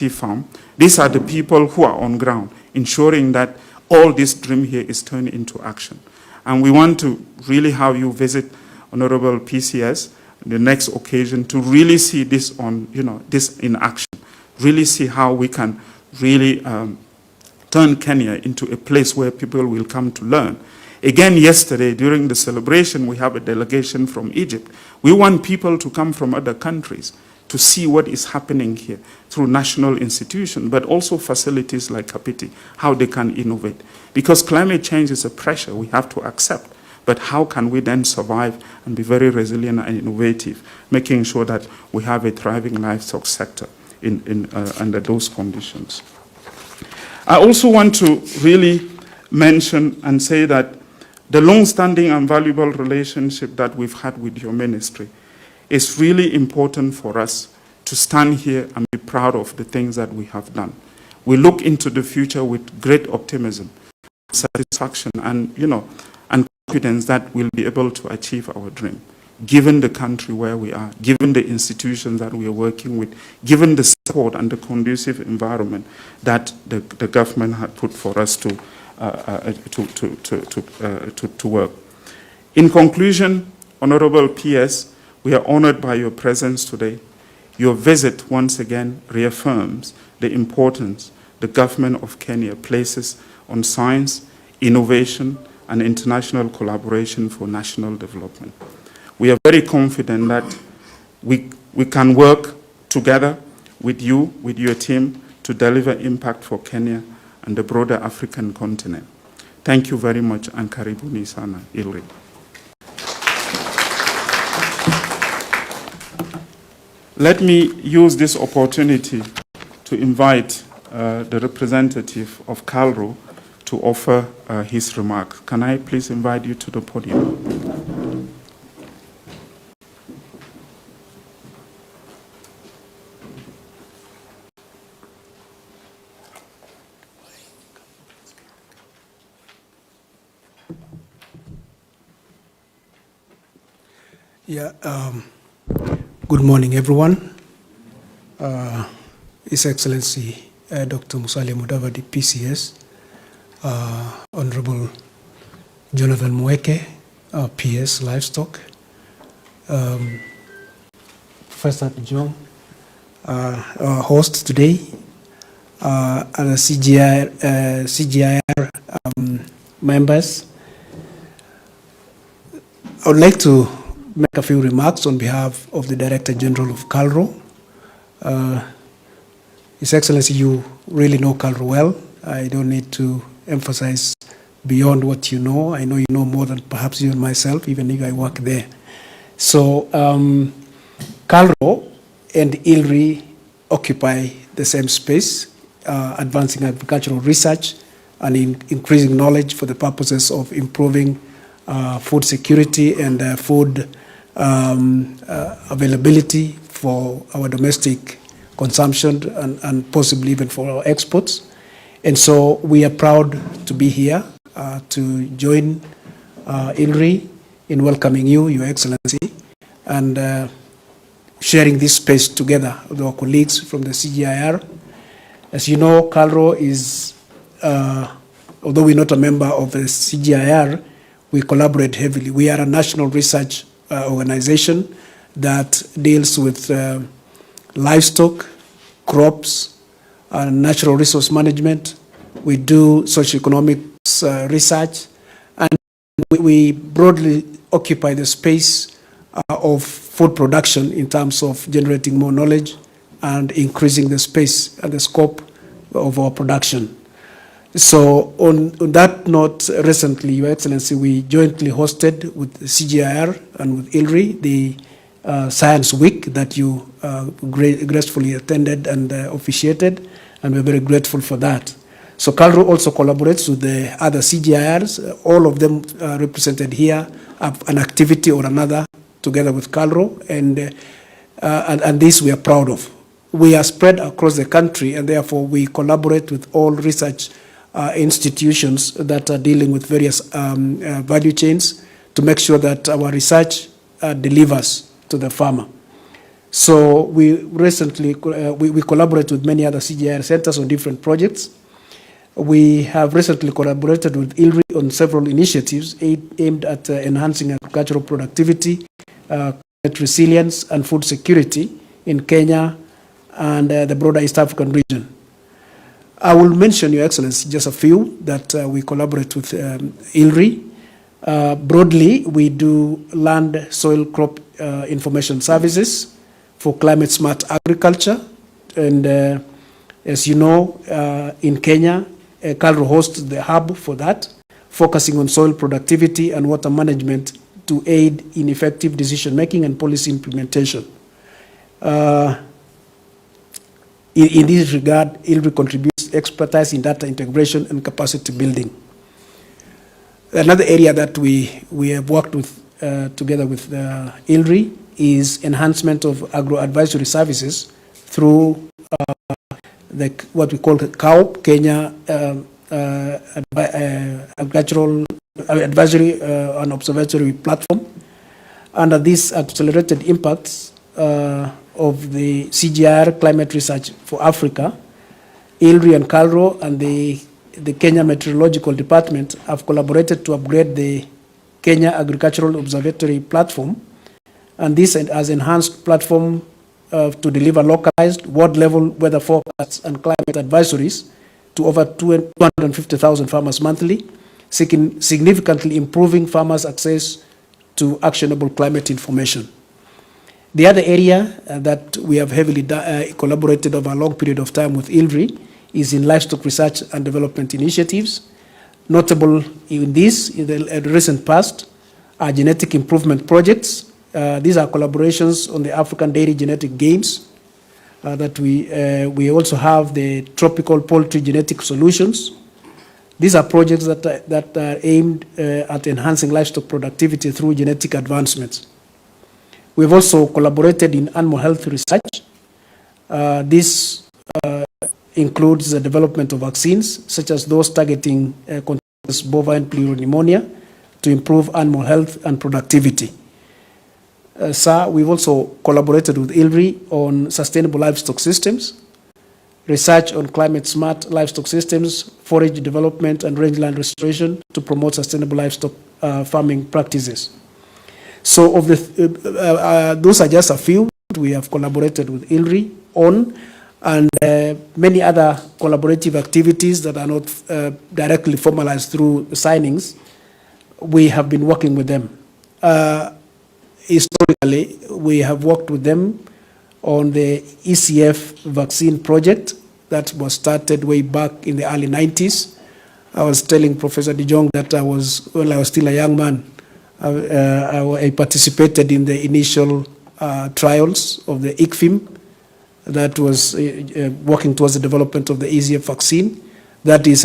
farm. These are the people who are on ground, ensuring that all this dream here is turned into action. And we want to really have you visit Honorable PCS the next occasion to really see this this in action, really see how we can really turn Kenya into a place where people will come to learn. Again, yesterday during the celebration, we have a delegation from Egypt. We want people to come from other countries to see what is happening here through national institutions, but also facilities like Kapiti, how they can innovate. Because climate change is a pressure we have to accept. But how can we then survive and be very resilient and innovative, making sure that we have a thriving livestock sector under those conditions? I also want to really mention and say that the long-standing and valuable relationship that we've had with your ministry is really important for us to stand here and be proud of the things that we have done. We look into the future with great optimism, satisfaction, and confidence that we'll be able to achieve our dream, given the country where we are, given the institutions that we are working with, given the support and the conducive environment that the government had put for us to work. In conclusion, Honorable PS, we are honored by your presence today. Your visit once again reaffirms the importance the government of Kenya places on science, innovation, and international collaboration for national development. We are very confident that we can work together with you, with your team, to deliver impact for Kenya and the broader African continent. Thank you very much, and karibuni sana ILRI. Let me use this opportunity to invite the representative of KALRO to offer his remarks. Can I please invite you to the podium? Good morning, everyone. His Excellency Dr. Musalia Mudavadi, PCS, Honorable Jonathan Mweke, PS Livestock, Professor Jong, our host today, and the CGIR members. I would like to make a few remarks on behalf of the Director General of KALRO. His Excellency, you really know KALRO well. I don't need to emphasize beyond what you know. I know you know more than perhaps you and myself, even if I work there. So KALRO and ILRI occupy the same space, advancing agricultural research and increasing knowledge for the purposes of improving food security and food availability for our domestic consumption and possibly even for our exports. And so we are proud to be here to join ILRI in welcoming you, Your Excellency, and sharing this space together with our colleagues from the CGIR. As you know, KALRO is, although we're not a member of the CGIR, we collaborate heavily. We are a national research organization that deals with livestock, crops, natural resource management. We do socioeconomic research, and we broadly occupy the space of food production in terms of generating more knowledge and increasing the space and the scope of our production. So on that note, recently, Your Excellency, we jointly hosted with CGIR and with ILRI the Science Week that you gracefully attended and officiated, and we're very grateful for that. So KALRO also collaborates with the other CGIRs. All of them represented here have an activity or another together with KALRO, and this we are proud of. We are spread across the country, and therefore we collaborate with all research institutions that are dealing with various value chains to make sure that our research delivers to the farmer. So we recently we collaborate with many other CGIAR centers on different projects. We have recently collaborated with ILRI on several initiatives aimed at enhancing agricultural productivity, climate resilience, and food security in Kenya and the broader East African region. I will mention, Your Excellency, just a few that we collaborate with ILRI. Broadly, we do land, soil, crop information services for climate-smart agriculture. And as you know, in Kenya, KALRO hosts the hub for that, focusing on soil productivity and water management to aid in effective decision-making and policy implementation. In this regard, ILRI contributes expertise in data integration and capacity building. Another area that we have worked with together with ILRI is enhancement of agro-advisory services through what we call the CAUP, Kenya Agricultural Advisory and Observatory Platform. Under these accelerated impacts of the CGIAR Climate Research for Africa, ILRI and KALRO and the Kenya Meteorological Department have collaborated to upgrade the Kenya Agricultural Observatory Platform, and this has enhanced platform to deliver localized world-level weather forecasts and climate advisories to over 250,000 farmers monthly, significantly improving farmers' access to actionable climate information. The other area that we have heavily collaborated over a long period of time with ILRI is in livestock research and development initiatives. Notable in this, in the recent past, are genetic improvement projects. These are collaborations on the African Dairy Genetic Games that we also have the tropical poultry genetic solutions. These are projects that are aimed at enhancing livestock productivity through genetic advancements. We've also collaborated in animal health research. This includes the development of vaccines, such as those targeting contagious bovine pleuropneumonia to improve animal health and productivity. Sir, we've also collaborated with ILRI on sustainable livestock systems, research on climate-smart livestock systems, forage development, and rangeland restoration to promote sustainable livestock farming practices. So of those are just a few we have collaborated with ILRI on, and many other collaborative activities that are not directly formalized through signings. We have been working with them. Historically, we have worked with them on the ECF vaccine project that was started way back in the early 90s. I was telling Professor De Jong that when I was still a young man, I participated in the initial trials of the ICFIM that was working towards the development of the ECF vaccine. That is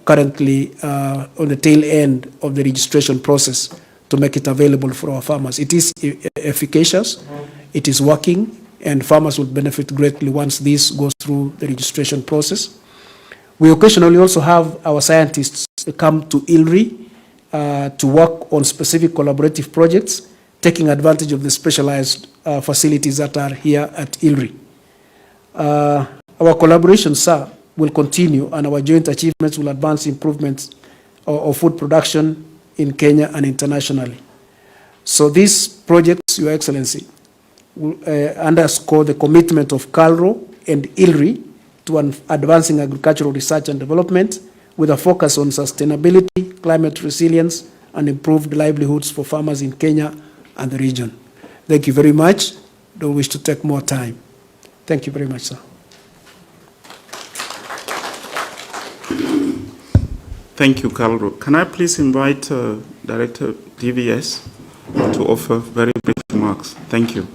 currently on the tail end of the registration process to make it available for our farmers. It is efficacious, it is working, and farmers will benefit greatly once this goes through the registration process. We occasionally also have our scientists come to ILRI to work on specific collaborative projects, taking advantage of the specialized facilities that are here at ILRI. Our collaboration, sir, will continue, and our joint achievements will advance improvements of food production in Kenya and internationally. So these projects, Your Excellency, will underscore the commitment of KALRO and ILRI to advancing agricultural research and development with a focus on sustainability, climate resilience, and improved livelihoods for farmers in Kenya and the region. Thank you very much. Don't wish to take more time. Thank you very much, sir. Thank you, KALRO. Can I please invite Director DVS to offer very brief remarks? Thank you.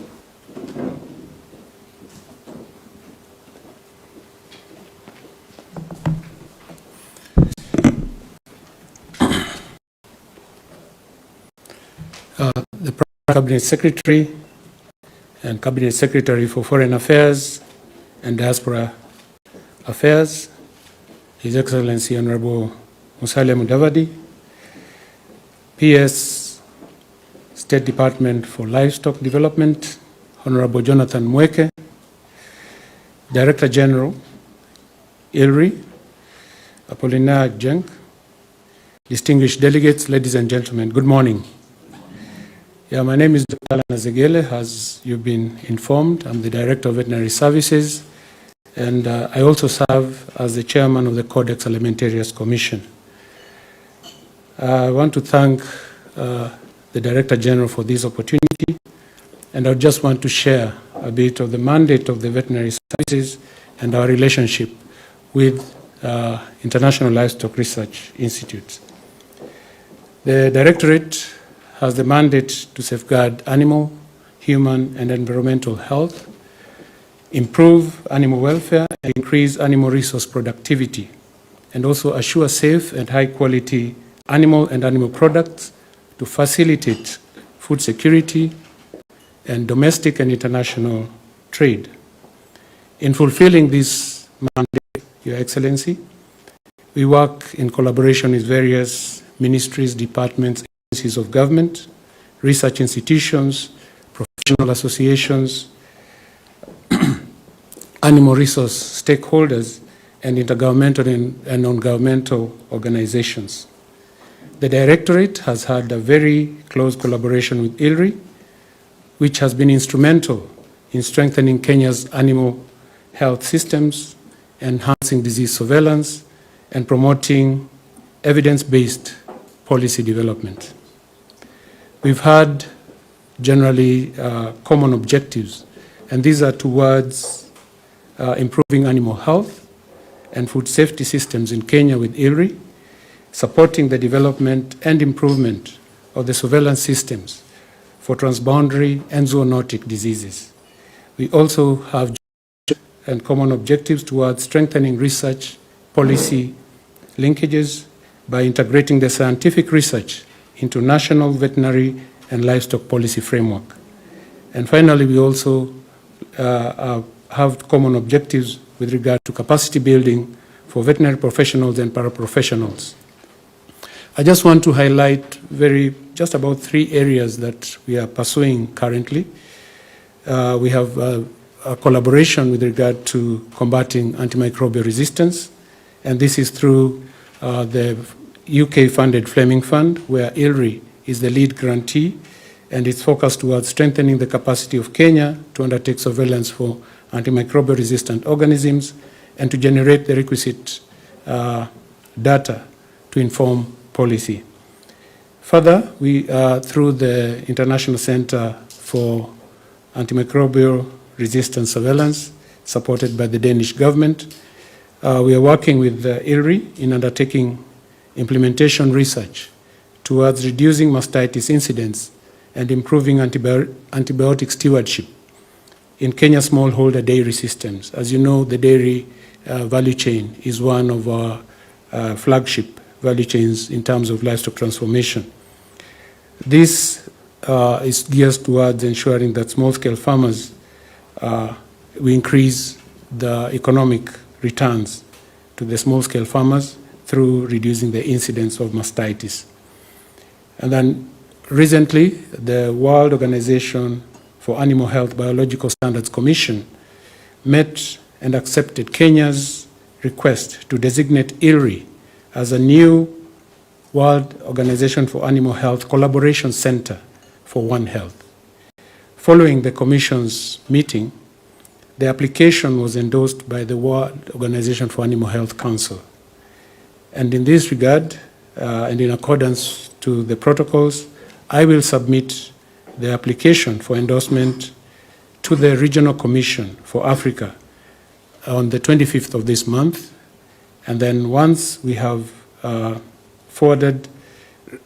The Cabinet Secretary and Cabinet Secretary for Foreign Affairs and Diaspora Affairs, His Excellency Honorable Musalia Mudavadi, PS, State Department for Livestock Development, Honorable Jonathan Mweke, Director General, ILRI, Apollinaire Jenk, distinguished delegates, ladies and gentlemen, good morning. My name is Dr. Alan Azegele, as you've been informed. I'm the Director of Veterinary Services, and I also serve as the Chairman of the Codex Alimentarius Commission. I want to thank the Director General for this opportunity, and I just want to share a bit of the mandate of the Veterinary Services and our relationship with International Livestock Research Institutes. The Directorate has the mandate to safeguard animal, human, and environmental health, improve animal welfare, and increase animal resource productivity, and also assure safe and high-quality animal and animal products to facilitate food security and domestic and international trade. In fulfilling this mandate, Your Excellency, we work in collaboration with various ministries, departments, agencies of government, research institutions, professional associations, animal resource stakeholders, and intergovernmental and non-governmental organizations. The Directorate has had a very close collaboration with ILRI, which has been instrumental in strengthening Kenya's animal health systems, enhancing disease surveillance, and promoting evidence-based policy development. We've had generally common objectives, and these are towards improving animal health and food safety systems in Kenya with ILRI, supporting the development and improvement of the surveillance systems for transboundary and zoonotic diseases. We also have and common objectives towards strengthening research policy linkages by integrating the scientific research into national veterinary and livestock policy framework. And finally, we also have common objectives with regard to capacity building for veterinary professionals and paraprofessionals. I just want to highlight just about 3 areas that we are pursuing currently. We have a collaboration with regard to combating antimicrobial resistance, and this is through the UK-funded Fleming Fund, where ILRI is the lead grantee, and it's focused towards strengthening the capacity of Kenya to undertake surveillance for antimicrobial resistant organisms and to generate the requisite data to inform policy. Further, we through the International Center for Antimicrobial Resistance Surveillance, supported by the Danish government, we are working with ILRI in undertaking implementation research towards reducing mastitis incidence and improving antibiotic stewardship in Kenya smallholder dairy systems. As you know, the dairy value chain is one of our flagship value chains in terms of livestock transformation. This is geared towards ensuring that small-scale farmers, we increase the economic returns to the small-scale farmers through reducing the incidence of mastitis. And then recently, the World Organization for Animal Health Biological Standards Commission met and accepted Kenya's request to designate ILRI as a new World Organization for Animal Health Collaboration Center for One Health. Following the Commission's meeting, the application was endorsed by the World Organization for Animal Health Council. And in this regard, and in accordance to the protocols, I will submit the application for endorsement to the Regional Commission for Africa on the 25th of this month. And then once we have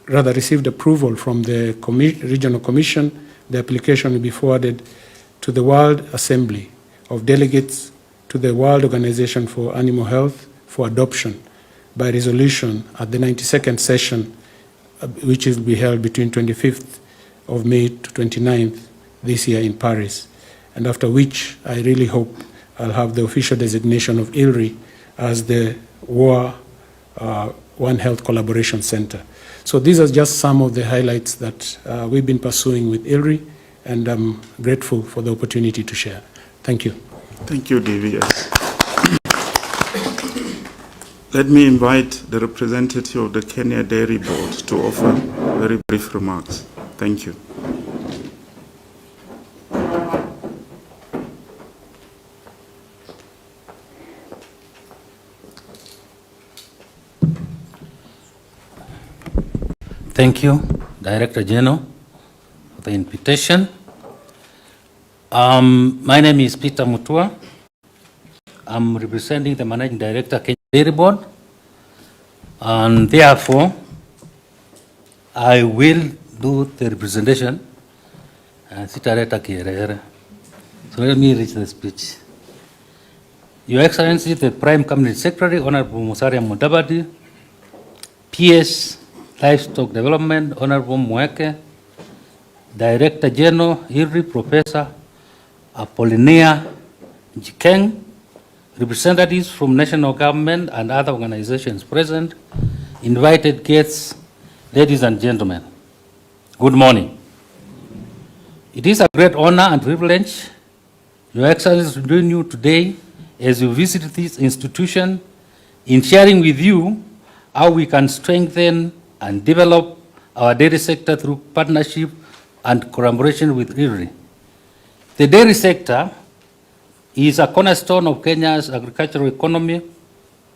received approval from the Regional Commission, the application will be forwarded to the World Assembly of Delegates to the World Organization for Animal Health for adoption by resolution at the 92nd session, which will be held between 25th of May to 29th this year in Paris, and after which I really hope I'll have the official designation of ILRI as the One Health Collaboration Center. So these are just some of the highlights that we've been pursuing with ILRI, and I'm grateful for the opportunity to share. Thank you. Thank you, DVS. Let me invite the representative of the Kenya Dairy Board to offer very brief remarks. Thank you. Thank you, Director General, for the invitation. My name is Peter Mutua. I'm representing the Managing Director, Kenya Dairy Board, and therefore, I will do the representation. So let me read the speech. Your Excellency, the Prime Cabinet Secretary, Honorable Musalia Mudavadi, PS Livestock Development, Honorable Mweke, Director General, ILRI, Professor Apollinaire Jikeng, representatives from national government and other organizations present, invited guests, ladies and gentlemen, good morning. It is a great honor and privilege, Your Excellency, to join you today as you visit this institution in sharing with you how we can strengthen and develop our dairy sector through partnership and collaboration with ILRI. The dairy sector is a cornerstone of Kenya's agricultural economy.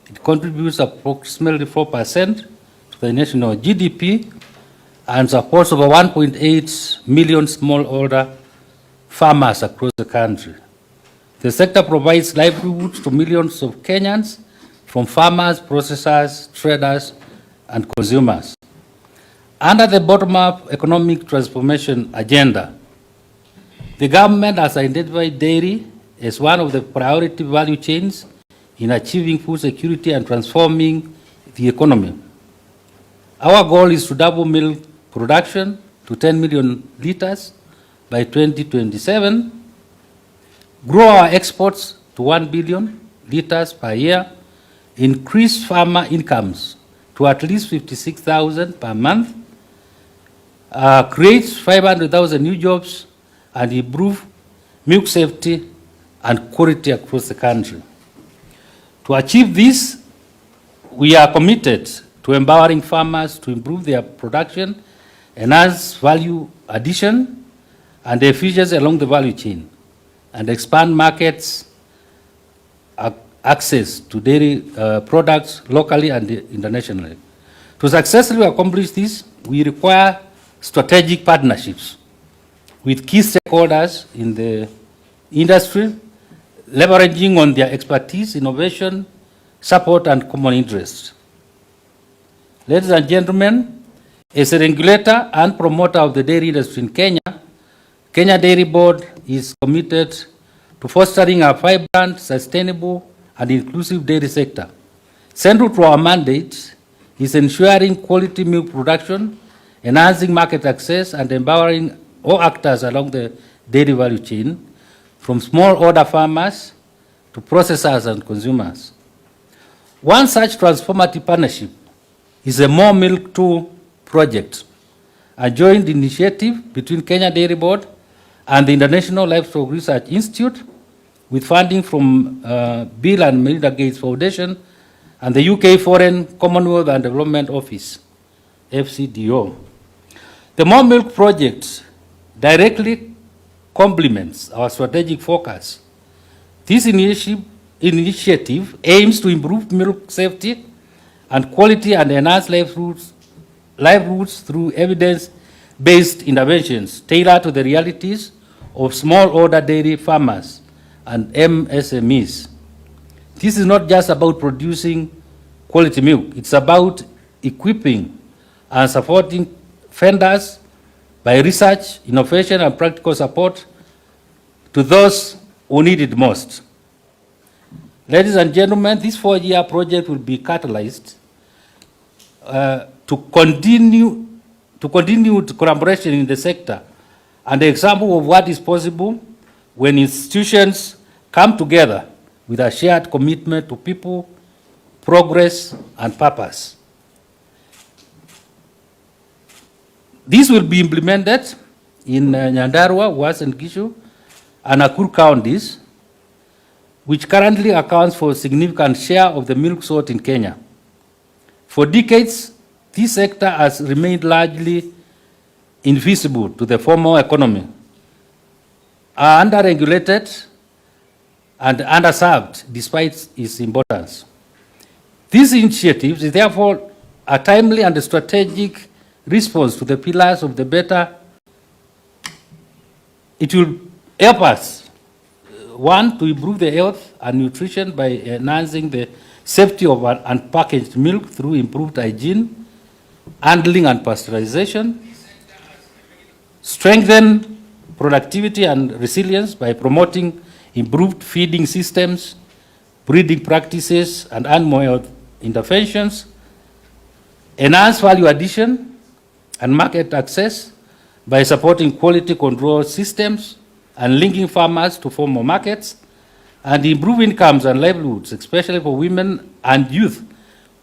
It contributes approximately 4% to the national GDP and supports over 1.8 million smallholder farmers across the country. The sector provides livelihoods to millions of Kenyans, from farmers, processors, traders, and consumers. Under the bottom-up economic transformation agenda, the government has identified dairy as one of the priority value chains in achieving food security and transforming the economy. Our goal is to double milk production to 10 million liters by 2027, grow our exports to 1 billion liters per year, increase farmer incomes to at least 56,000 per month, create 500,000 new jobs, and improve milk safety and quality across the country. To achieve this, we are committed to empowering farmers to improve their production, enhance value addition and efficiency along the value chain, and expand markets access to dairy products locally and internationally. To successfully accomplish this, we require strategic partnerships with key stakeholders in the industry, leveraging on their expertise, innovation, support, and common interests. Ladies and gentlemen, as a regulator and promoter of the dairy industry in Kenya, Kenya Dairy Board is committed to fostering a vibrant, sustainable, and inclusive dairy sector. Central to our mandate is ensuring quality milk production, enhancing market access, and empowering all actors along the dairy value chain, from smallholder farmers to processors and consumers. One such transformative partnership is a More Milk 2 project, a joint initiative between Kenya Dairy Board and the International Livestock Research Institute, with funding from Bill and Melinda Gates Foundation and the UK Foreign, Commonwealth and Development Office, FCDO. The More Milk project directly complements our strategic focus. This initiative aims to improve milk safety and quality and enhance livelihoods through evidence-based interventions tailored to the realities of smallholder dairy farmers and MSMEs. This is not just about producing quality milk, it's about equipping and supporting vendors by research, innovation, and practical support to those who need it most. Ladies and gentlemen, this 4-year project will be catalyzed to continue collaboration in the sector, and an example of what is possible when institutions come together with a shared commitment to people, progress, and purpose. This will be implemented in Nyandarua, Was and Gishu, and Nakuru counties, which currently accounts for a significant share of the milk sold in Kenya. For decades, this sector has remained largely invisible to the formal economy, are underregulated and underserved despite its importance. These initiatives is therefore a timely and strategic response to the pillars of the better. It will help us, one, to improve the health and nutrition by enhancing the safety of unpackaged milk through improved hygiene, handling and pasteurization, strengthen productivity and resilience by promoting improved feeding systems, breeding practices, and animal health interventions, enhance value addition and market access by supporting quality control systems and linking farmers to formal markets, and improve incomes and livelihoods, especially for women and youth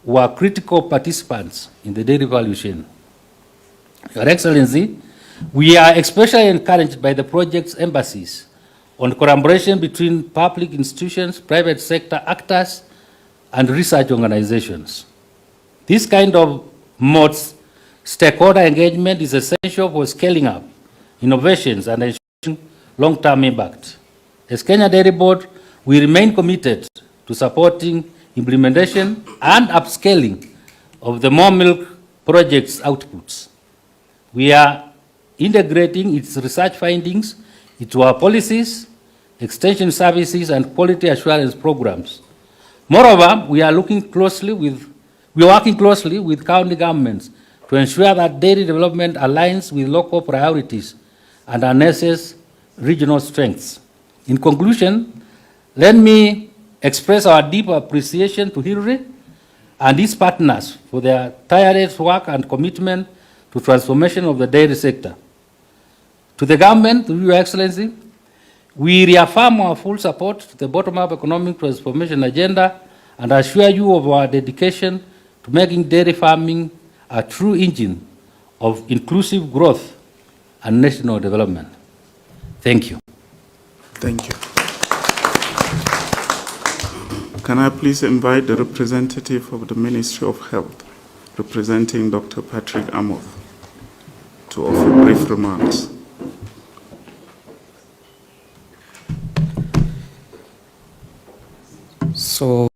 who are critical participants in the dairy value chain. Your Excellency, we are especially encouraged by the project's emphasis on collaboration between public institutions, private sector actors, and research organizations. This kind of stakeholder engagement is essential for scaling up innovations and ensuring long-term impact. As Kenya Dairy Board, we remain committed to supporting implementation and upscaling of the More Milk project's outputs. We are integrating its research findings into our policies, extension services, and quality assurance programs. Moreover, we are working closely with county governments to ensure that dairy development aligns with local priorities and harnesses regional strengths. In conclusion, let me express our deep appreciation to ILRI and its partners for their tireless work and commitment to transformation of the dairy sector. To the government, to Your Excellency, we reaffirm our full support to the bottom-up economic transformation agenda and assure you of our dedication to making dairy farming a true engine of inclusive growth and national development. Thank you. Thank you. Can I please invite the representative of the Ministry of Health, representing Dr. Patrick Amoth, to offer brief remarks. So,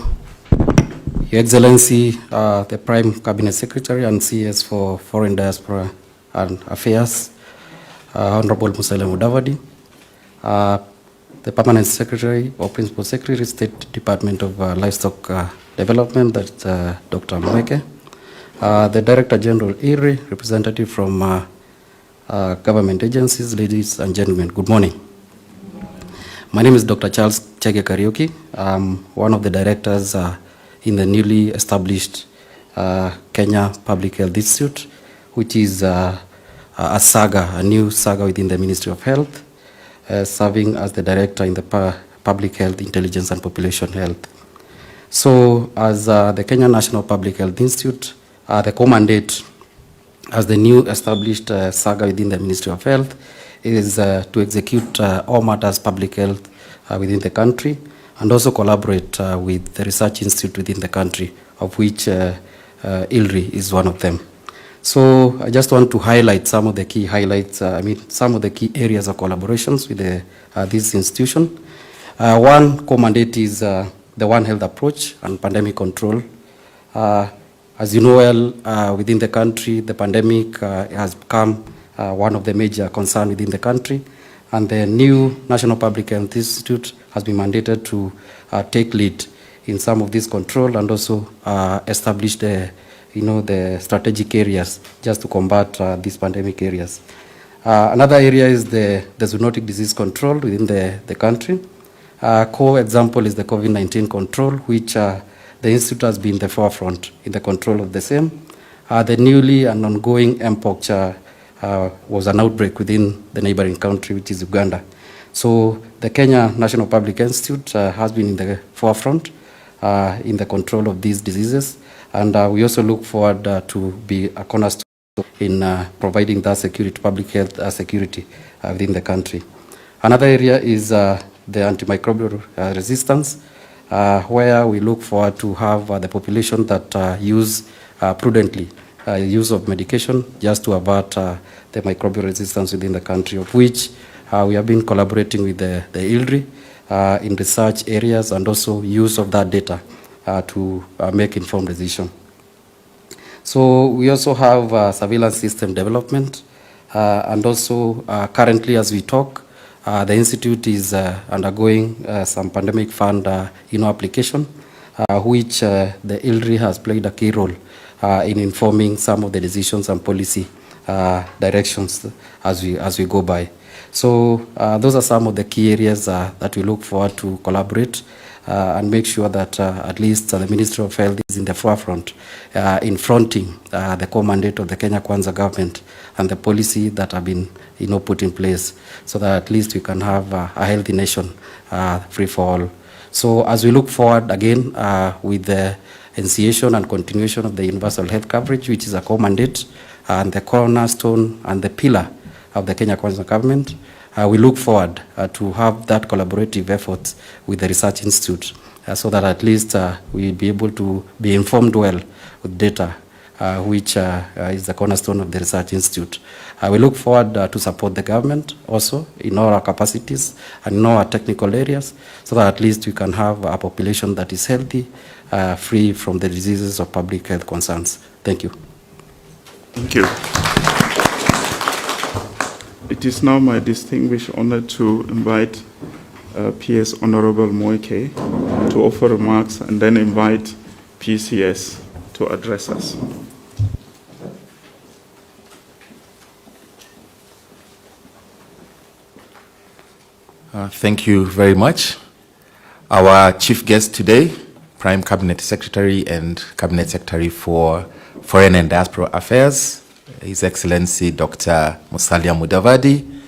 Your Excellency, the Prime Cabinet Secretary and CS for Foreign Diaspora and Affairs, Honorable Musalia Mudavadi, the Permanent Secretary or Principal Secretary, State Department of Livestock Development, that's Dr. Mweke, the Director General ILRI, representative from government agencies, ladies and gentlemen, good morning. My name is Dr. Charles Chege Kariuki. I'm one of the directors in the newly established Kenya Public Health Institute, which is a new saga within the Ministry of Health, serving as the director in the Public Health, Intelligence and Population Health. So as the Kenya National Public Health Institute, the co-mandate as the new established saga within the Ministry of Health is to execute all matters public health within the country and also collaborate with the research institute within the country, of which ILRI is one of them. So I just want to highlight some of the key highlights, some of the key areas of collaborations with this institution. One co-mandate is the One Health approach and pandemic control. As you know well, within the country, the pandemic has become one of the major concerns within the country, and the new National Public Health Institute has been mandated to take lead in some of this control and also establish the strategic areas just to combat these pandemic areas. Another area is the zoonotic disease control within the country. Core example is the COVID-19 control, which the Institute has been the forefront in the control of the same. The newly and ongoing mpox was an outbreak within the neighboring country, which is Uganda. So the Kenya National Public Institute has been in the forefront in the control of these diseases, and we also look forward to be a cornerstone in providing that security, public health security within the country. Another area is the antimicrobial resistance, where we look forward to have the population that use prudently use of medication just to avert the microbial resistance within the country, of which we have been collaborating with the ILRI in research areas and also use of that data to make informed decision. So we also have surveillance system development, and also currently as we talk, the Institute is undergoing some pandemic fund application, which the ILRI has played a key role in informing some of the decisions and policy directions as we go by. So those are some of the key areas that we look forward to collaborate and make sure that at least the Ministry of Health is in the forefront in fronting the core mandate of the Kenya Kwanza government and the policy that have been put in place, so that at least we can have a healthy nation free for all. So as we look forward again with the initiation and continuation of the universal health coverage, which is a core mandate and the cornerstone and the pillar of the Kenya Kwanza government, we look forward to have that collaborative effort with the Research Institute so that at least we'll be able to be informed well with data, which is the cornerstone of the Research Institute. We look forward to support the government also in all our capacities and in all our technical areas, so that at least we can have a population that is healthy, free from the diseases of public health concerns. Thank you. Thank you. It is now my distinguished honor to invite PS Honorable Moike to offer remarks and then invite PCS to address us. Thank you very much. Our chief guest today, Prime Cabinet Secretary and Cabinet Secretary for Foreign and Diaspora Affairs, His Excellency Dr. Musalia Mudavadi,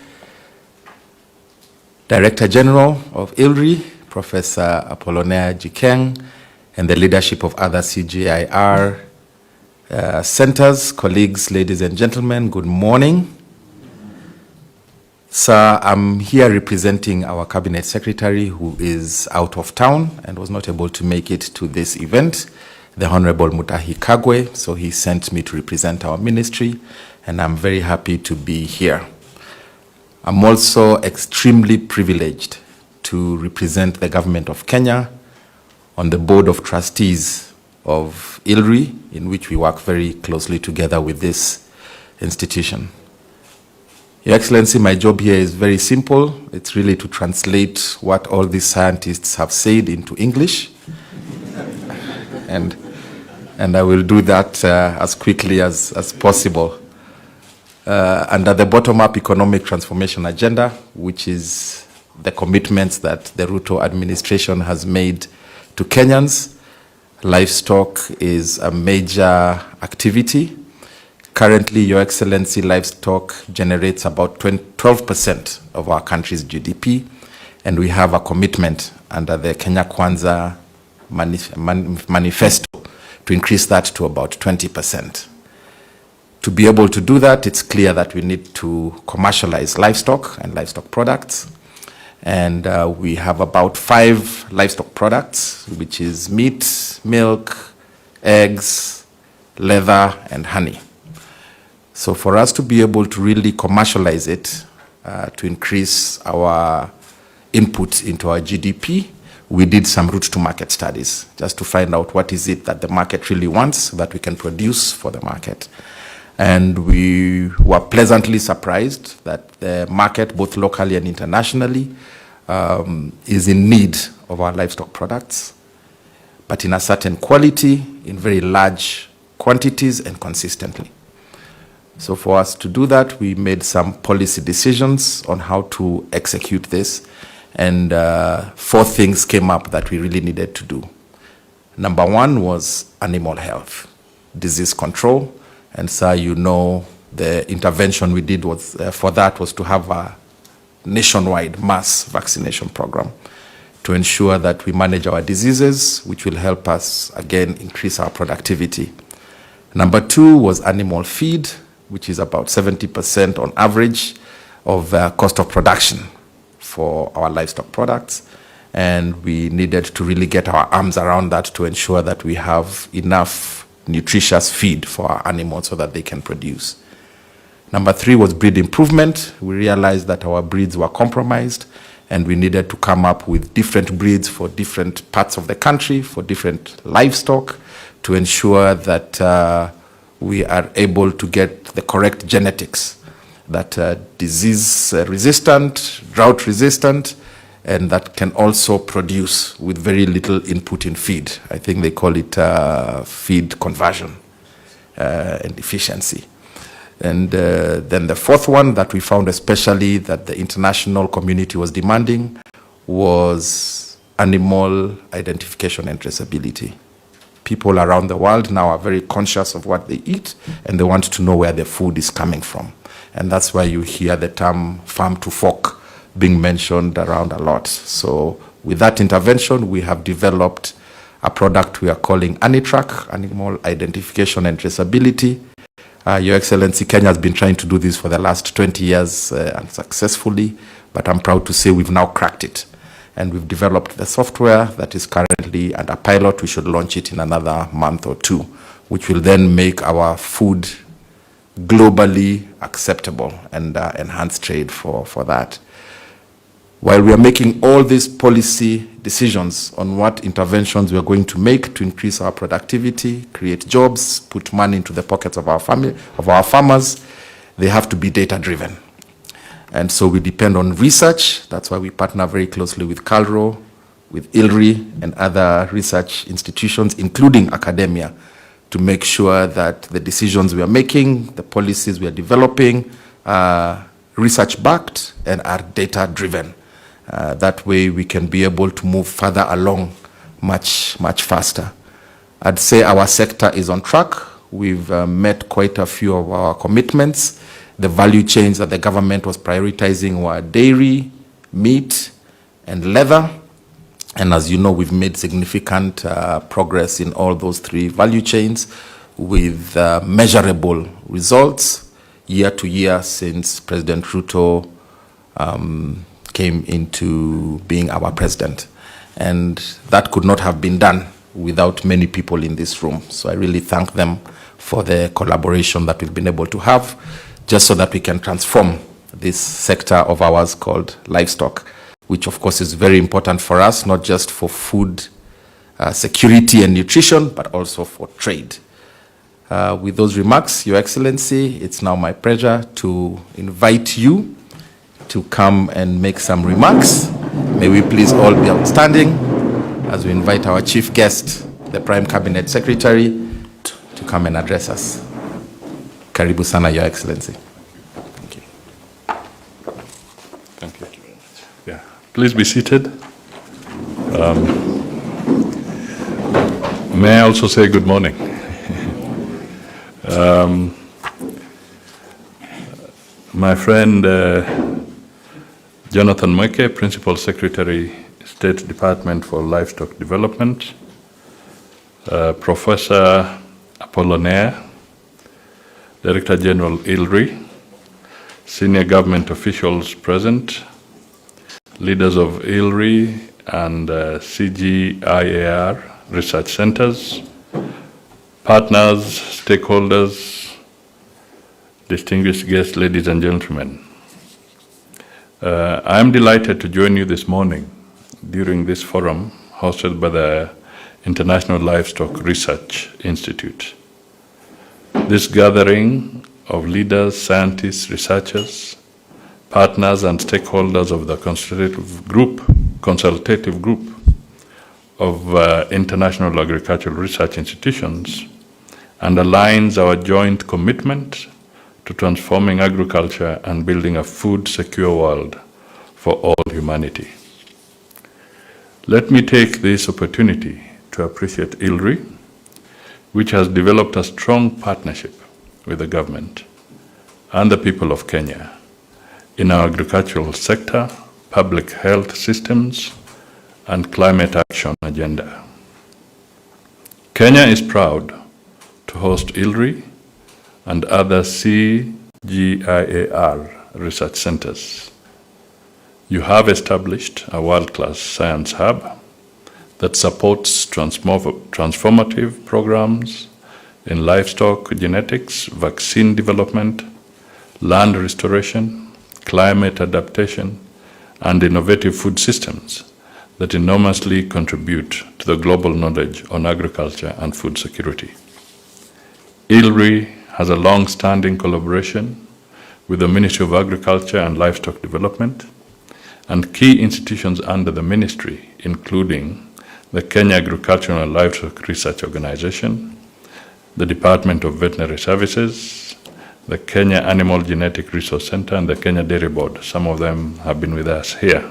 Director General of ILRI, Professor Apollinaire Jikeng, and the leadership of other CGIR centers, colleagues, ladies and gentlemen, good morning. Sir, I'm here representing our Cabinet Secretary who is out of town and was not able to make it to this event, the Honorable Mutahi Kagwe, so he sent me to represent our ministry, and I'm very happy to be here. I'm also extremely privileged to represent the government of Kenya on the Board of Trustees of ILRI, in which we work very closely together with this institution. Your Excellency, my job here is very simple. It's really to translate what all these scientists have said into English. And I will do that as quickly as possible. Under the bottom-up economic transformation agenda, which is the commitments that the Ruto administration has made to Kenyans, livestock is a major activity. Currently, Your Excellency, livestock generates about 12% of our country's GDP, and we have a commitment under the Kenya Kwanza manifesto to increase that to about 20%. To be able to do that, it's clear that we need to commercialize livestock and livestock products. And we have about 5 livestock products, which is meat, milk, eggs, leather, and honey. So for us to be able to really commercialize it, to increase our input into our GDP, we did some route to market studies just to find out what is it that the market really wants so that we can produce for the market. And we were pleasantly surprised that the market, both locally and internationally, is in need of our livestock products, but in a certain quality, in very large quantities and consistently. So for us to do that, we made some policy decisions on how to execute this. And 4 things came up that we really needed to do. Number 1 was animal health, disease control. And sir, you know, the intervention we did was, for that was to have a nationwide mass vaccination program to ensure that we manage our diseases, which will help us, again, increase our productivity. Number 2 was animal feed. which is about 70% on average of cost of production for our livestock products. And we needed to really get our arms around that to ensure that we have enough nutritious feed for our animals so that they can produce. Number 3 was breed improvement. We realized that our breeds were compromised, and we needed to come up with different breeds for different parts of the country, for different livestock, to ensure that we are able to get the correct genetics that disease resistant, drought resistant, and that can also produce with very little input in feed. I think they call it feed conversion and efficiency. And then the 4th one that we found especially that the international community was demanding was animal identification and traceability. People around the world now are very conscious of what they eat, and they want to know where their food is coming from. And that's why you hear the term farm to fork being mentioned around a lot. So with that intervention, we have developed a product we are calling ANITRAC, Animal Identification and Traceability. Your Excellency, Kenya has been trying to do this for the last 20 years unsuccessfully, but I'm proud to say we've now cracked it. And we've developed the software that is currently under pilot. We should launch it in another month or 2, which will then make our food globally acceptable and enhance trade for that. While we are making all these policy decisions on what interventions we are going to make to increase our productivity, create jobs, put money into the pockets of our farmers, they have to be data-driven. And so we depend on research. That's why we partner very closely with ILRI, with ILRI, and other research institutions, including academia, to make sure that the decisions we are making, the policies we are developing, are research-backed and are data-driven. That way we can be able to move further along much faster. I'd say our sector is on track. We've met quite a few of our commitments. The value chains that the government was prioritizing were dairy, meat, and leather. And as you know, we've made significant progress in all those 3 value chains with measurable results year to year since President Ruto came into being our president. And that could not have been done without many people in this room. So I really thank them for the collaboration that we've been able to have, just so that we can transform this sector of ours called livestock, which of course is very important for us, not just for food security and nutrition, but also for trade. With those remarks, Your Excellency, it's now my pleasure to invite you to come and make some remarks. May we please all be outstanding as we invite our chief guest, the Prime Cabinet Secretary, to come and address us. Karibu sana, Your Excellency. Thank you. Thank you. Yeah. Please be seated. May I also say good morning? My friend Jonathan Mweke, Principal Secretary, State Department for Livestock Development, Professor Apollinaire, Director General ILRI, senior government officials present, leaders of ILRI and CGIAR research centers, partners, stakeholders, distinguished guests, ladies and gentlemen. I am delighted to join you this morning during this forum hosted by the International Livestock Research Institute. This gathering of leaders, scientists, researchers, partners, and stakeholders of the consultative group of international agricultural research institutions underlines our joint commitment to transforming agriculture and building a food-secure world for all humanity. Let me take this opportunity to appreciate ILRI, which has developed a strong partnership with the government and the people of Kenya in our agricultural sector, public health systems, and climate action agenda. Kenya is proud to host ILRI and other CGIAR research centers. You have established a world-class science hub that supports transformative programs in livestock genetics, vaccine development, land restoration, climate adaptation, and innovative food systems that enormously contribute to the global knowledge on agriculture and food security. ILRI has a long-standing collaboration with the Ministry of Agriculture and Livestock Development and key institutions under the ministry, including the Kenya Agricultural and Livestock Research Organization, the Department of Veterinary Services, the Kenya Animal Genetic Resource Center, and the Kenya Dairy Board. Some of them have been with us here.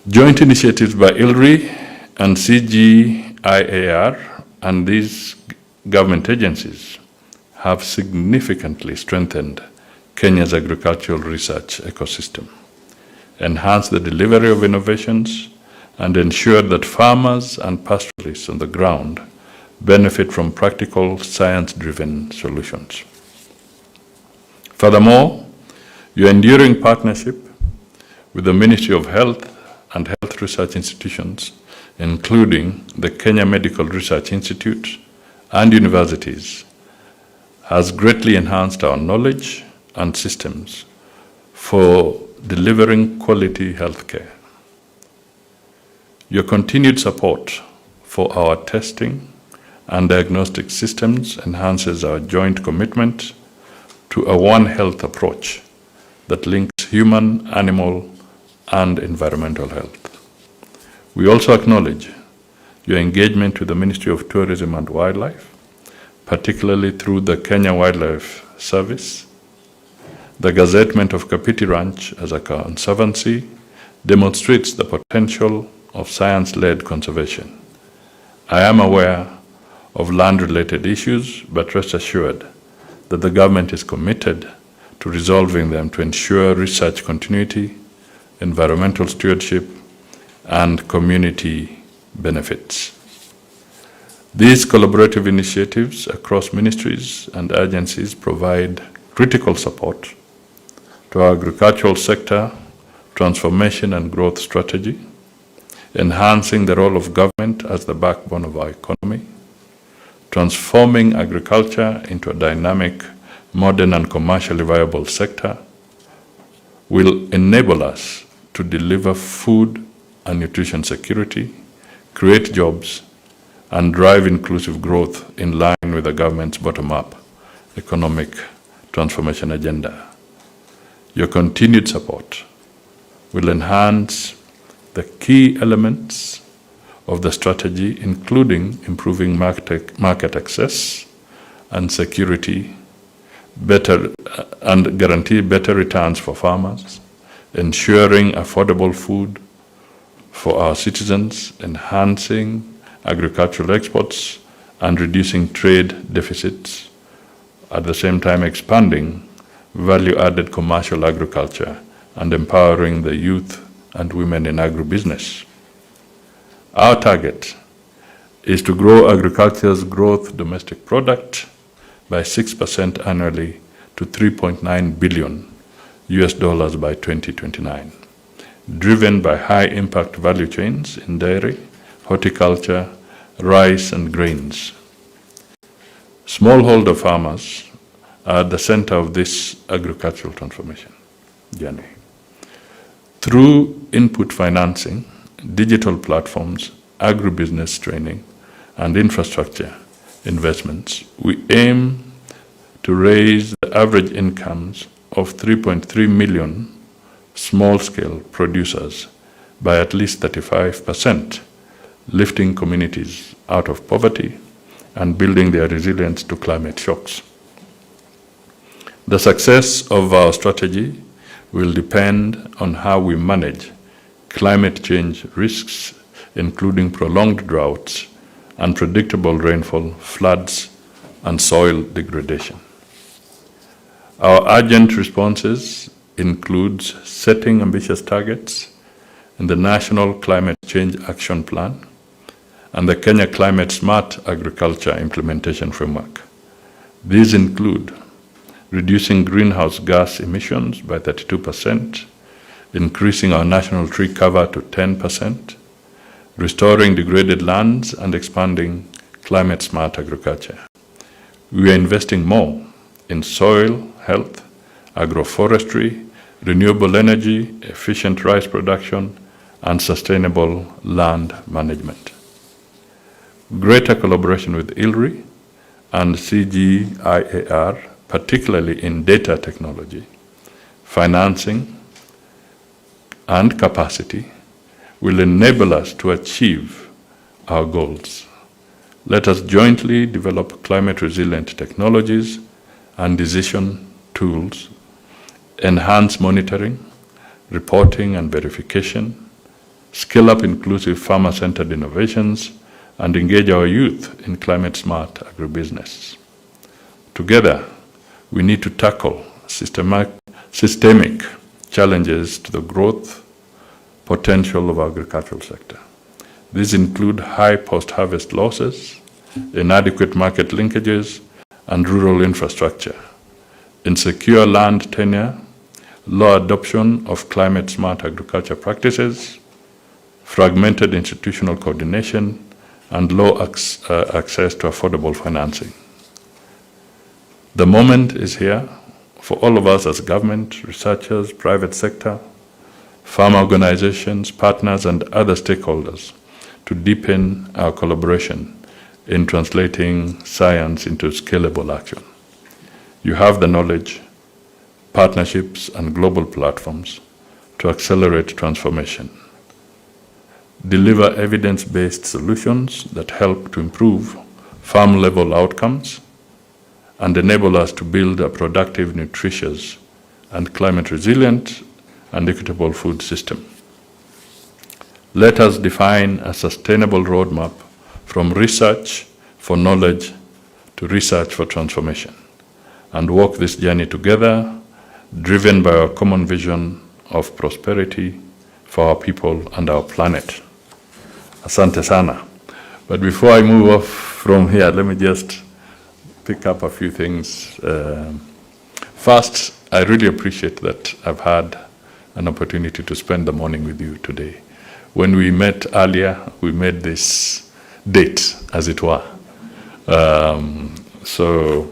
Joint initiatives by ILRI and CGIAR and these government agencies have significantly strengthened Kenya's agricultural research ecosystem, enhanced the delivery of innovations, and ensured that farmers and pastoralists on the ground benefit from practical, science-driven solutions. Furthermore, your enduring partnership with the Ministry of Health and health research institutions, including the Kenya Medical Research Institute and universities, has greatly enhanced our knowledge and systems for delivering quality healthcare. Your continued support for our testing and diagnostic systems enhances our joint commitment to a One Health approach that links human, animal, and environmental health. We also acknowledge your engagement with the Ministry of Tourism and Wildlife, particularly through the Kenya Wildlife Service. The gazettement of Kapiti Ranch as a conservancy demonstrates the potential of science-led conservation. I am aware of land-related issues, but rest assured that the government is committed to resolving them to ensure research continuity, environmental stewardship, and community benefits. These collaborative initiatives across ministries and agencies provide critical support to our agricultural sector transformation and growth strategy, enhancing the role of government as the backbone of our economy, transforming agriculture into a dynamic, modern, and commercially viable sector, will enable us to deliver food and nutrition security, create jobs, and drive inclusive growth in line with the government's bottom-up economic transformation agenda. Your continued support will enhance the key elements of the strategy, including improving market access and security, and guarantee better returns for farmers, ensuring affordable food for our citizens, enhancing agricultural exports, and reducing trade deficits, at the same time expanding value-added commercial agriculture and empowering the youth and women in agribusiness. Our target is to grow agriculture's gross domestic product by 6% annually to $3.9 billion by 2029, driven by high-impact value chains in dairy, horticulture, rice, and grains. Smallholder farmers are at the center of this agricultural transformation journey. Through input financing, digital platforms, agribusiness training, and infrastructure investments, we aim to raise the average incomes of 3.3 million small-scale producers by at least 35%, lifting communities out of poverty and building their resilience to climate shocks. The success of our strategy will depend on how we manage climate change risks, including prolonged droughts, unpredictable rainfall, floods, and soil degradation. Our urgent responses includes setting ambitious targets in the National Climate Change Action Plan and the Kenya Climate Smart Agriculture Implementation Framework, These include reducing greenhouse gas emissions by 32%, increasing our national tree cover to 10%, restoring degraded lands, and expanding climate-smart agriculture. We are investing more in soil health, agroforestry, renewable energy, efficient rice production, and sustainable land management. Greater collaboration with ILRI and CGIAR, particularly in data technology, financing, and capacity, will enable us to achieve our goals. Let us jointly develop climate-resilient technologies and decision tools, enhance monitoring, reporting and verification, scale up inclusive farmer-centered innovations, and engage our youth in climate-smart agribusiness. Together, we need to tackle systemic challenges to the growth potential of our agricultural sector. These include high post-harvest losses, inadequate market linkages, and rural infrastructure, insecure land tenure, low adoption of climate-smart agriculture practices, fragmented institutional coordination, and low access to affordable financing. The moment is here for all of us as government, researchers, private sector, farm organizations, partners, and other stakeholders to deepen our collaboration in translating science into scalable action. You have the knowledge, partnerships, and global platforms to accelerate transformation. Deliver evidence-based solutions that help to improve farm-level outcomes and enable us to build a productive, nutritious, and climate-resilient and equitable food system. Let us define a sustainable roadmap from research for knowledge to research for transformation, and walk this journey together, driven by our common vision of prosperity for our people and our planet. Asante sana. But before I move off from here, let me just pick up a few things. First, I really appreciate that I've had an opportunity to spend the morning with you today. When we met earlier, we made this date, as it were. So,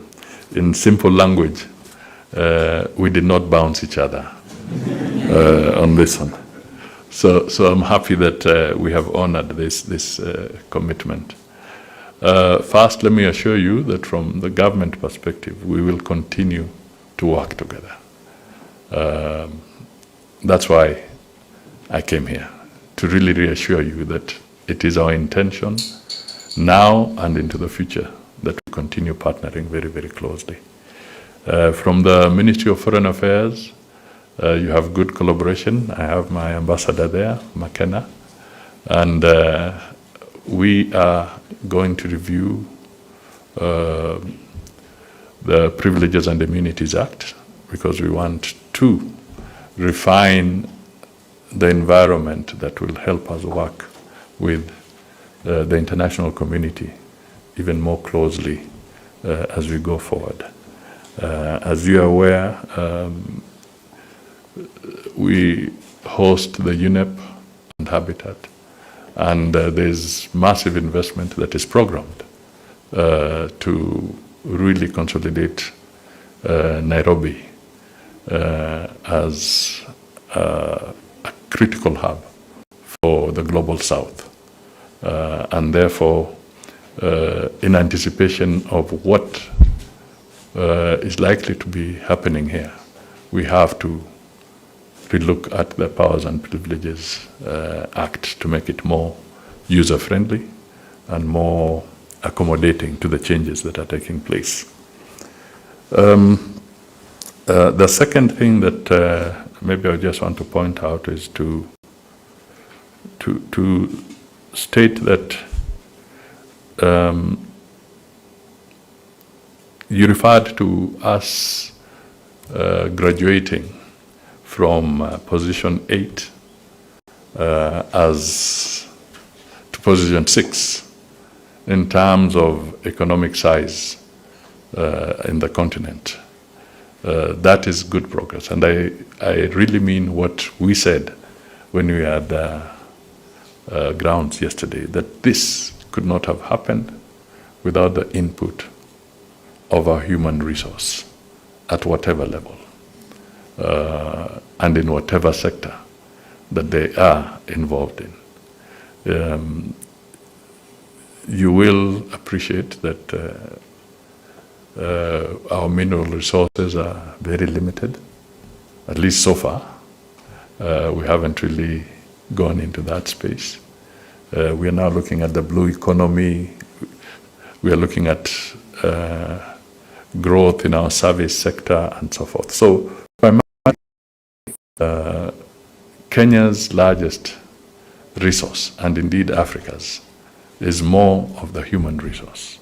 in simple language, we did not bounce each other on this one. So I'm happy that we have honored this commitment. First, let me assure you that from the government perspective, we will continue to work together. That's why I came here, to really reassure you that it is our intention now and into the future that we continue partnering very, very closely. From the Ministry of Foreign Affairs, you have good collaboration. I have my ambassador there, McKenna, and we are going to review the Privileges and Immunities Act, because we want to refine the environment that will help us work with the international community even more closely as we go forward. As you are aware, we host the UNEP and Habitat, and there's massive investment that is programmed to really consolidate Nairobi as a critical hub for the global south. And therefore, in anticipation of what is likely to be happening here, we have to relook at the Powers and Privileges Act to make it more user-friendly and more accommodating to the changes that are taking place. The second thing that maybe I just want to point out is to state that you referred to us graduating from position 8 as to position 6 in terms of economic size in the continent. That is good progress. And I really mean what we said when we had grounds yesterday, that this could not have happened without the input of our human resource at whatever level and in whatever sector that they are involved in. You will appreciate that our mineral resources are very limited, at least so far. We haven't really gone into that space. We are now looking at the blue economy. We are looking at growth in our service sector and so forth. So, primarily, Kenya's largest resource, and indeed Africa's, is more of the human resource.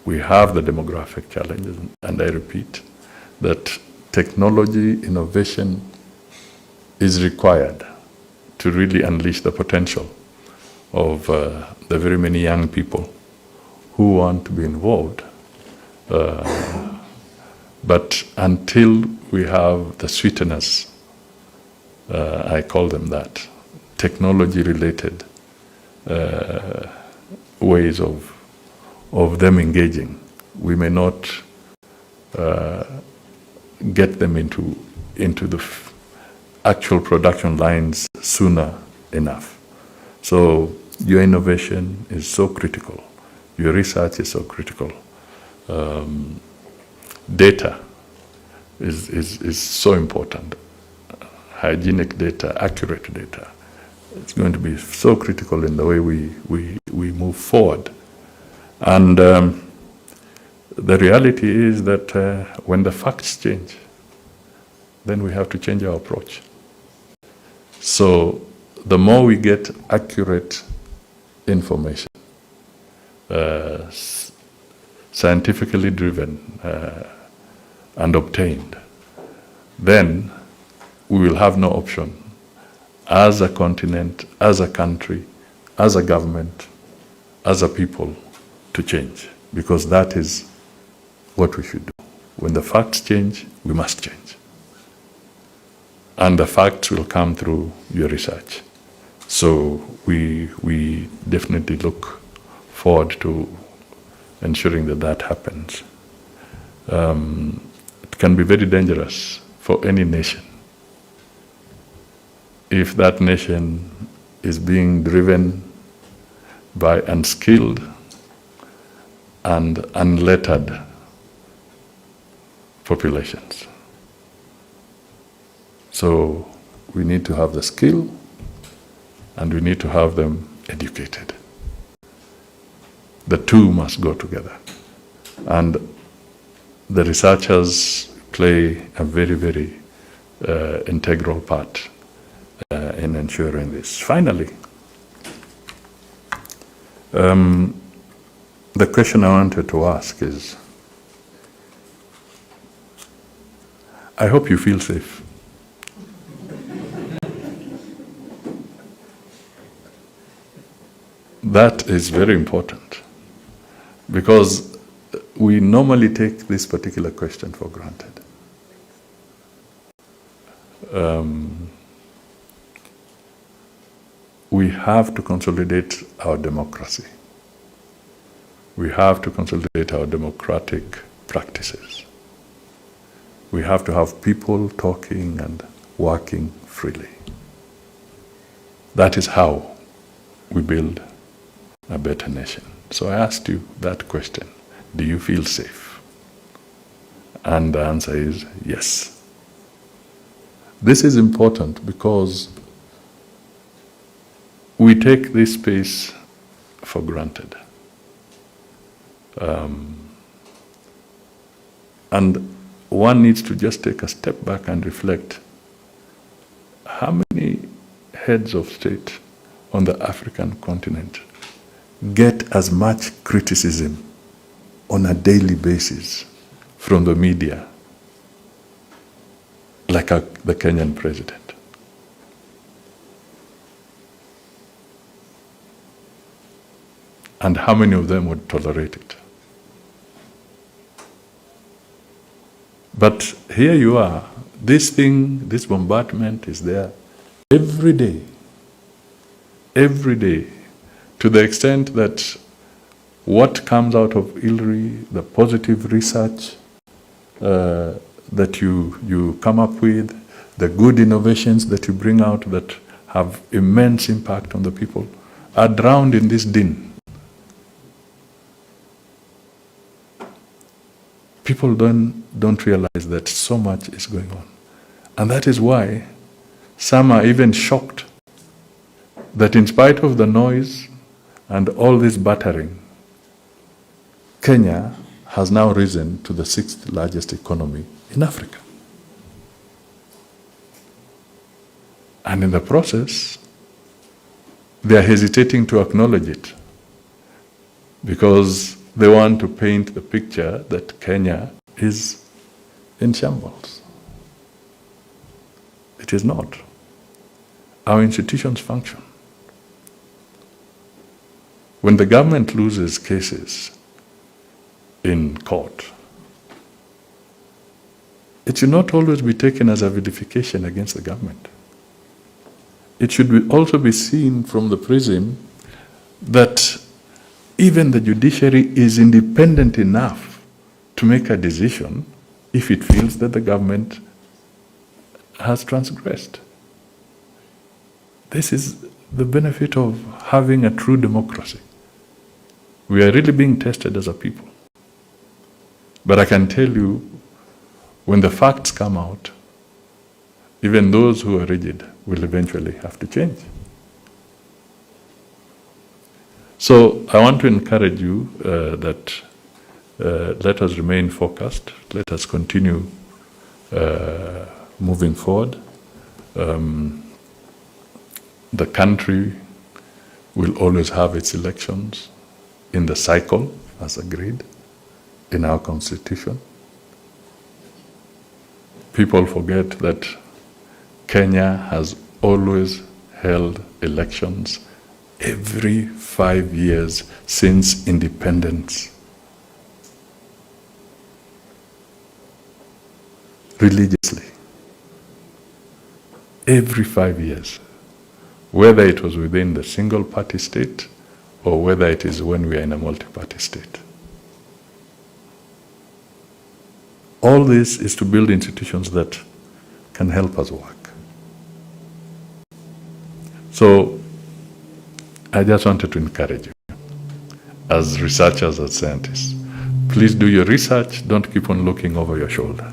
We have the demographic challenges, and I repeat that technology innovation is required to really unleash the potential of the very many young people who want to be involved. But until we have the sweeteners, I call them that, technology-related ways of them engaging, we may not get them into the actual production lines sooner enough. So your innovation is so critical. Your research is so critical. Data is so important. Hygienic data, accurate data. It's going to be so critical in the way we move forward. And the reality is that when the facts change, then we have to change our approach. So the more we get accurate information, scientifically driven and obtained, then we will have no option as a continent, as a country, as a government, as a people to change, because that is what we should do. When the facts change, we must change. And the facts will come through your research. So we definitely look forward to ensuring that that happens. It can be very dangerous for any nation if that nation is being driven by unskilled and unlettered populations. So we need to have the skill and we need to have them educated. The two must go together. And the researchers play a very, very integral part in ensuring this. Finally, the question I wanted to ask is, I hope you feel safe. That is very important, because we normally take this particular question for granted. We have to consolidate our democracy. We have to consolidate our democratic practices. We have to have people talking and working freely. That is how we build a better nation. So I asked you that question. Do you feel safe? And the answer is yes. This is important because we take this space for granted. And one needs to just take a step back and reflect. How many heads of state on the African continent get as much criticism on a daily basis from the media like the Kenyan president? And how many of them would tolerate it? But here you are, this thing, this bombardment is there every day, to the extent that what comes out of ILRI, the positive research that you come up with, the good innovations that you bring out that have immense impact on the people, are drowned in this din. People don't realize that so much is going on. And that is why some are even shocked that in spite of the noise and all this battering, Kenya has now risen to the 6th largest economy in Africa. And in the process, they are hesitating to acknowledge it because they want to paint the picture that Kenya is in shambles. It is not. Our institutions function. When the government loses cases in court, it should not always be taken as a vilification against the government. It should also be seen from the prism that even the judiciary is independent enough to make a decision if it feels that the government has transgressed. This is the benefit of having a true democracy. We are really being tested as a people. But I can tell you, when the facts come out, even those who are rigid will eventually have to change. So I want to encourage you that let us remain focused, let us continue moving forward. The country will always have its elections in the cycle, as agreed in our constitution. People forget that Kenya has always held elections every 5 years since independence. Religiously. Every 5 years. Whether it was within the single party state or whether it is when we are in a multi-party state. All this is to build institutions that can help us work. So I just wanted to encourage you, as researchers, as scientists, please do your research, don't keep on looking over your shoulder.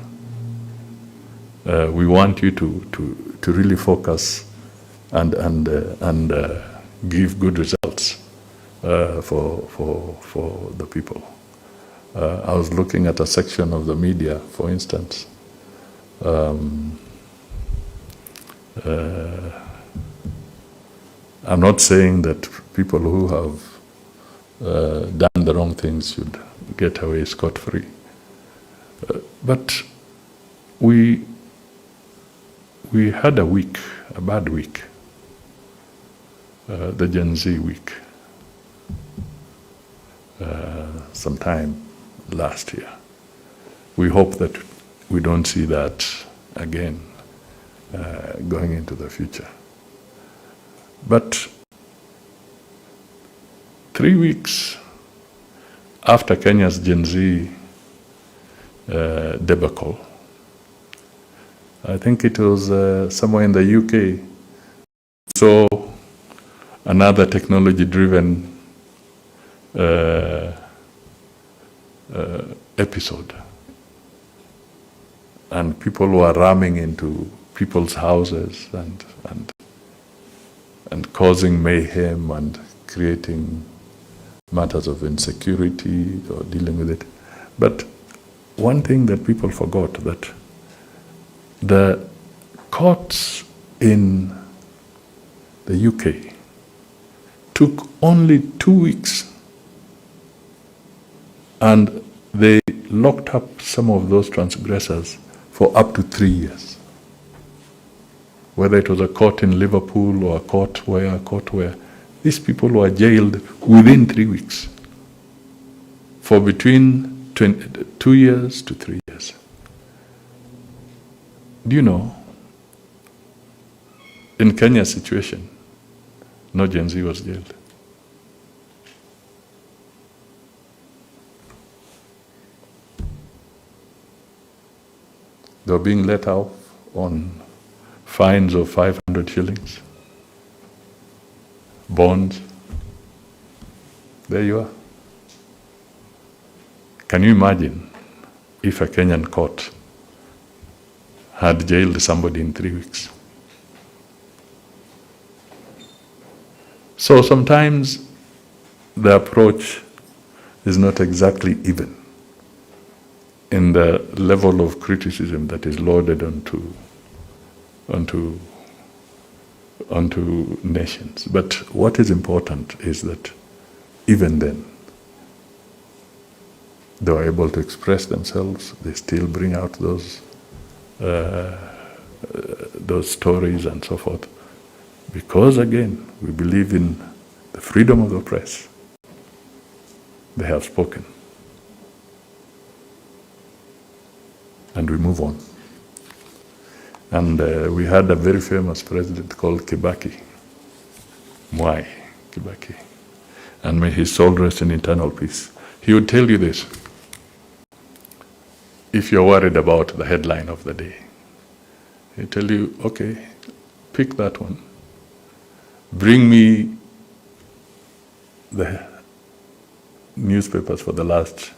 We want you to really focus and give good results for the people. I was looking at a section of the media, for instance. I'm not saying that people who have done the wrong things should get away scot-free. But we had a bad week, the Gen Z week, sometime last year. We hope that we don't see that again going into the future. But 3 weeks after Kenya's Gen Z debacle, I think it was somewhere in the UK, saw another technology-driven episode. And people were ramming into people's houses and causing mayhem and creating matters of insecurity or dealing with it. But one thing that people forgot, that the courts in the UK took only 2 weeks and they locked up some of those transgressors for up to 3 years. Whether it was a court in Liverpool or a court where, these people were jailed within 3 weeks for between 2 years to 3 years. Do you know, in Kenya's situation, no Gen Z was jailed. They were being let out on fines of 500 shillings, bonds. There you are. Can you imagine if a Kenyan court had jailed somebody in 3 weeks? So sometimes the approach is not exactly even in the level of criticism that is loaded onto nations. But what is important is that even then, they were able to express themselves. They still bring out those stories and so forth. Because again, we believe in the freedom of the press. They have spoken. And we move on. And we had a very famous president called Kibaki, Mwai Kibaki. And may his soul rest in eternal peace. He would tell you this. If you're worried about the headline of the day, he'll tell you, okay, pick that one. Bring me the newspapers for the last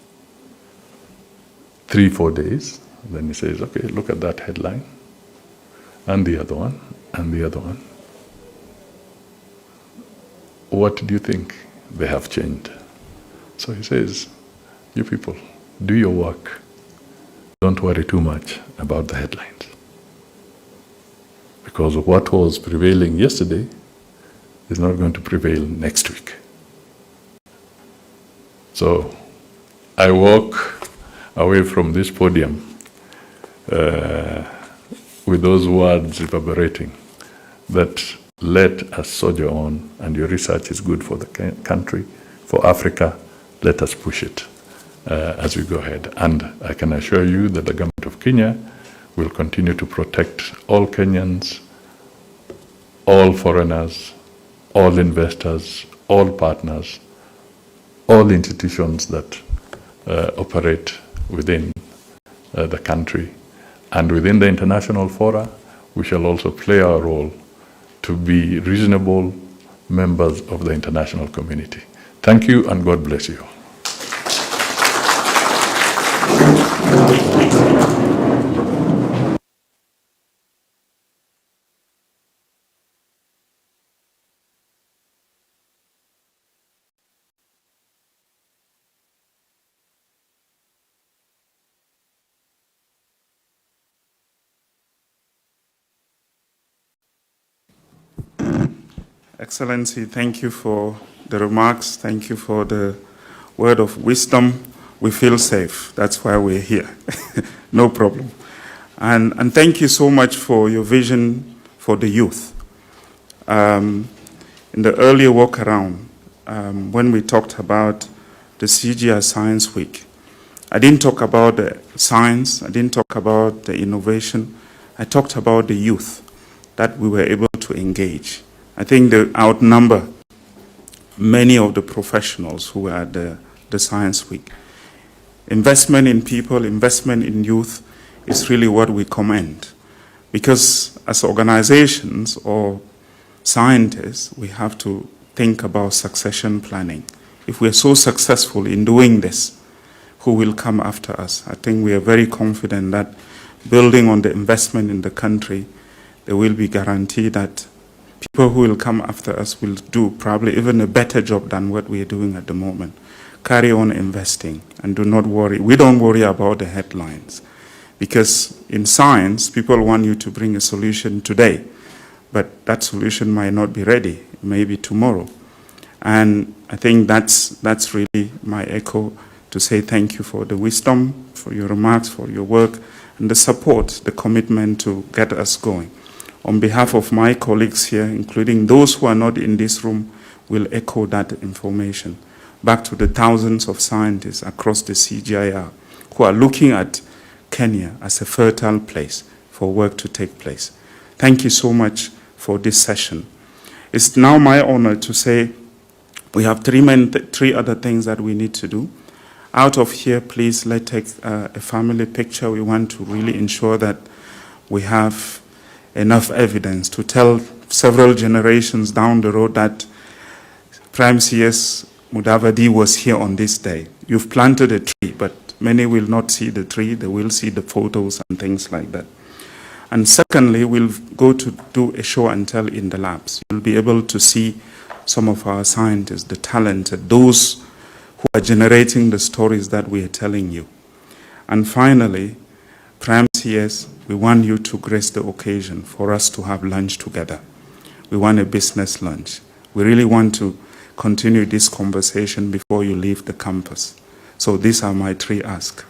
3-4 days. Then he says, okay, look at that headline, and the other one, and the other one. What do you think? They have changed. So he says, you people, do your work. Don't worry too much about the headlines. Because what was prevailing yesterday is not going to prevail next week. So I walk away from this podium with those words reverberating, that let us soldier on, and your research is good for the country, for Africa. Let us push it as we go ahead. And I can assure you that the government of Kenya will continue to protect all Kenyans, all foreigners, all investors, all partners, all institutions that operate within the country. And within the international fora, we shall also play our role to be reasonable members of the international community. Thank you, and God bless you. Excellency, thank you for the remarks. Thank you for the word of wisdom. We feel safe. That's why we're here. No problem. And thank you so much for your vision for the youth. In the earlier walk around, when we talked about the CGI Science Week, I didn't talk about the science. I didn't talk about the innovation. I talked about the youth that we were able to engage. I think they outnumber many of the professionals who were at the Science Week. Investment in people, investment in youth is really what we commend. Because as organizations or scientists, we have to think about succession planning. If we're so successful in doing this, who will come after us? I think we are very confident that building on the investment in the country, there will be guarantee that people who will come after us will do probably even a better job than what we are doing at the moment. Carry on investing and do not worry. We don't worry about the headlines, because in science, people want you to bring a solution today, but that solution might not be ready, maybe tomorrow. And I think that's really my echo to say thank you for the wisdom, for your remarks, for your work, and the support, the commitment to get us going. On behalf of my colleagues here, including those who are not in this room, will echo that information back to the thousands of scientists across the CGIR who are looking at Kenya as a fertile place for work to take place. Thank you so much for this session. It's now my honor to say we have three other things that we need to do. Out of here, please, let's take a family picture. We want to really ensure that we have enough evidence to tell several generations down the road that Prime CS Mudavadi was here on this day. You've planted a tree, but many will not see the tree. They will see the photos and things like that. And secondly, we'll go to do a show and tell in the labs. You'll be able to see some of our scientists, the talented, those who are generating the stories that we are telling you. And finally, Prime CS, we want you to grace the occasion for us to have lunch together. We want a business lunch. We really want to continue this conversation before you leave the campus. So these are my three asks.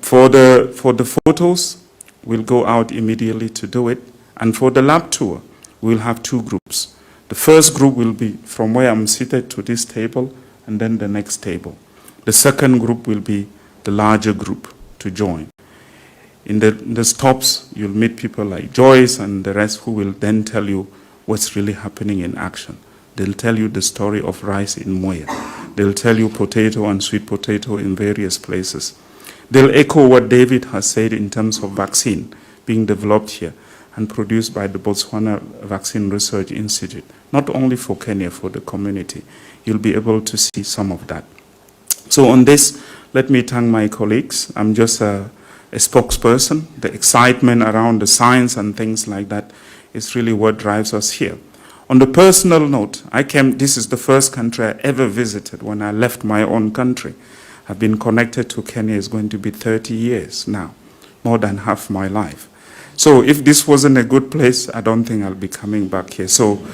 For the photos, we'll go out immediately to do it. And for the lab tour, we'll have two groups. The first group will be from where I'm seated to this table, and then the next table. The second group will be the larger group to join. In the stops, you'll meet people like Joyce and the rest who will then tell you what's really happening in action. They'll tell you the story of rice in Moya. They'll tell you potato and sweet potato in various places. They'll echo what David has said in terms of vaccine being developed here and produced by the Botswana Vaccine Research Institute, not only for Kenya, for the community. You'll be able to see some of that. So on this, let me thank my colleagues. I'm just a spokesperson. The excitement around the science and things like that is really what drives us here. On the personal note, this is the first country I ever visited when I left my own country. I've been connected to Kenya. It's going to be 30 years now, more than half my life. So if this wasn't a good place, I don't think I'll be coming back here. So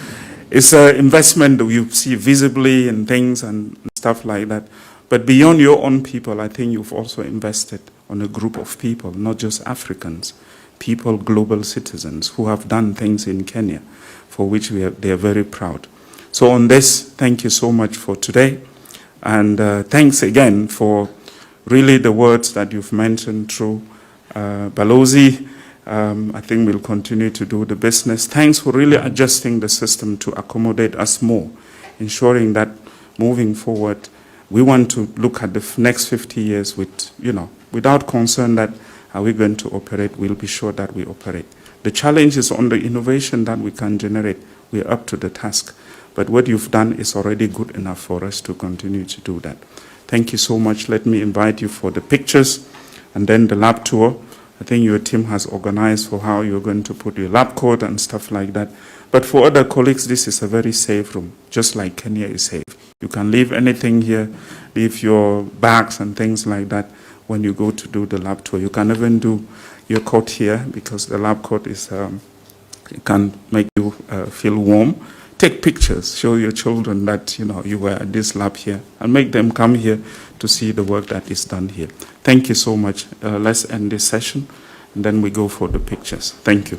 it's an investment that you see visibly and things and stuff like that. But beyond your own people, I think you've also invested on a group of people, not just Africans, people, global citizens who have done things in Kenya for which they are very proud. So on this, thank you so much for today. And thanks again for really the words that you've mentioned through Balozi. I think we'll continue to do the business. Thanks for really adjusting the system to accommodate us more, ensuring that moving forward, we want to look at the next 50 years with, without concern that are we going to operate, we'll be sure that we operate. The challenge is on the innovation that we can generate. We're up to the task. But what you've done is already good enough for us to continue to do that. Thank you so much. Let me invite you for the pictures and then the lab tour. I think your team has organized for how you're going to put your lab coat and stuff like that. But for other colleagues, this is a very safe room, just like Kenya is safe. You can leave anything here, leave your bags and things like that when you go to do the lab tour. You can even do your coat here because the lab coat is it can make you feel warm. Take pictures, show your children that you were at this lab here, and make them come here to see the work that is done here. Thank you so much. Let's end this session, and then we go for the pictures. Thank you.